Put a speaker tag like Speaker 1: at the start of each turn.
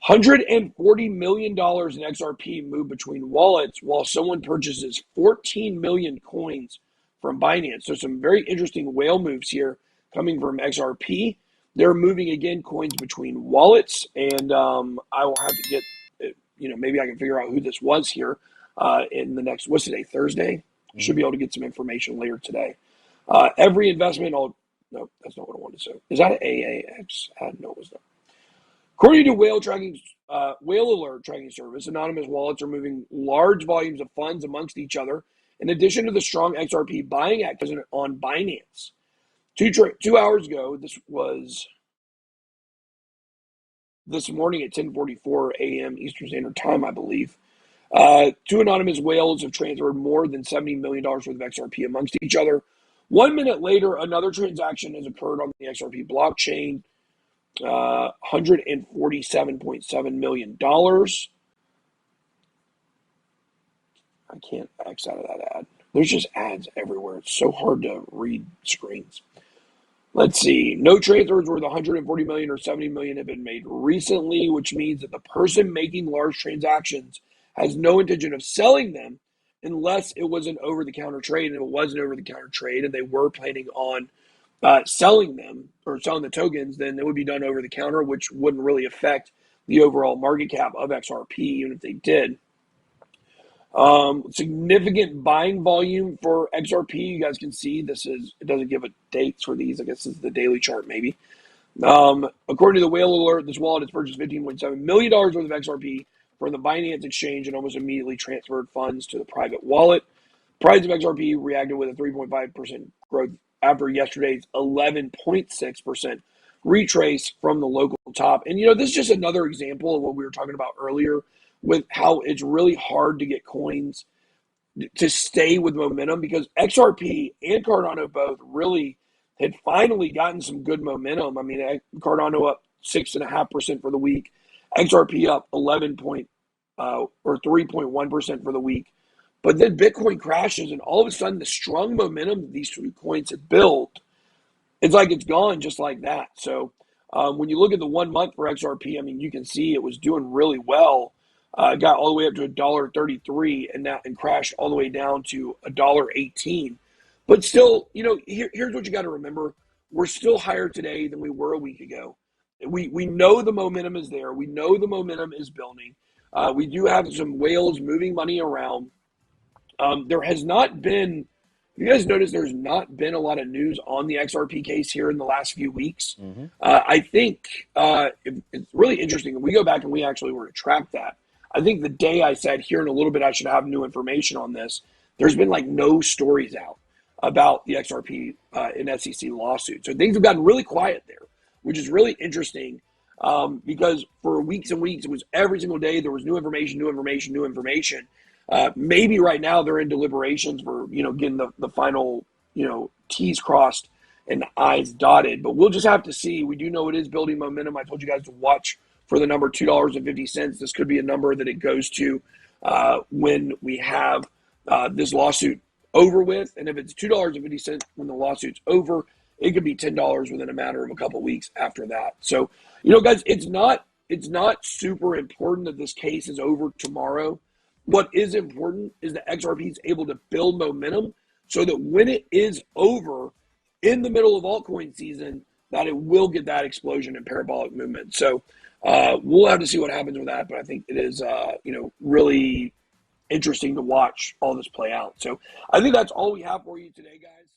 Speaker 1: $140 million in XRP moved between wallets while someone purchases 14 million coins from Binance. So some very interesting whale moves here coming from XRP. They're moving again coins between wallets, and I will have to get, maybe I can figure out who this was here in the next, what's today, Thursday? Should be able to get some information later today. Every investment, no, that's not what I wanted to say. Is that an AAX? No, it was not. According to Whale Alert tracking service, anonymous wallets are moving large volumes of funds amongst each other, in addition to the strong XRP buying activity on Binance. 2 hours ago, this was this morning at 10:44 a.m. Eastern Standard Time, I believe. Two anonymous whales have transferred more than $70 million worth of XRP amongst each other. 1 minute later, another transaction has occurred on the XRP blockchain. $147.7 million. I can't X out of that ad. There's just ads everywhere. It's so hard to read screens. Let's see. No transfers worth $140 million or $70 million have been made recently, which means that the person making large transactions has no intention of selling them unless it was an over-the-counter trade. And if it was an over-the-counter trade and they were planning on selling them or selling the tokens, then it would be done over the counter, which wouldn't really affect the overall market cap of XRP, even if they did. Significant buying volume for XRP. You guys can see it doesn't give a dates for these. I guess this is the daily chart maybe. According to the Whale Alert, this wallet has purchased $15.7 million worth of XRP from the Binance exchange and almost immediately transferred funds to the private wallet. Price of XRP reacted with a 3.5% growth after yesterday's 11.6% retrace from the local top. And, this is just another example of what we were talking about earlier with how it's really hard to get coins to stay with momentum, because XRP and Cardano both really had finally gotten some good momentum. I mean, Cardano up 6.5% for the week, XRP up 3.1% for the week. But then Bitcoin crashes, and all of a sudden, the strong momentum that these two coins had built, it's like it's gone just like that. So when you look at the 1 month for XRP, I mean, you can see it was doing really well. It got all the way up to $1.33 and crashed all the way down to $1.18. But still, here's what you got to remember. We're still higher today than we were a week ago. We know the momentum is there. We know the momentum is building. We do have some whales moving money around. There has not been, you guys notice there's not been a lot of news on the XRP case here in the last few weeks. I think it's really interesting. We go back and we actually were to track that. I think the day I said here in a little bit I should have new information on this, there's been like no stories out about the XRP and SEC lawsuit. So things have gotten really quiet there, which is really interesting because for weeks and weeks, it was every single day there was new information. Maybe right now they're in deliberations for, getting the final, T's crossed and I's dotted. But we'll just have to see. We do know it is building momentum. I told you guys to watch for the number $2.50. This could be a number that it goes to when we have this lawsuit over with. And if it's $2.50 when the lawsuit's over, it could be $10 within a matter of a couple of weeks after that. So, guys, it's not super important that this case is over tomorrow. What is important is that XRP is able to build momentum so that when it is over in the middle of altcoin season, that it will get that explosion in parabolic movement. So we'll have to see what happens with that. But I think it is, really interesting to watch all this play out. So I think that's all we have for you today, guys.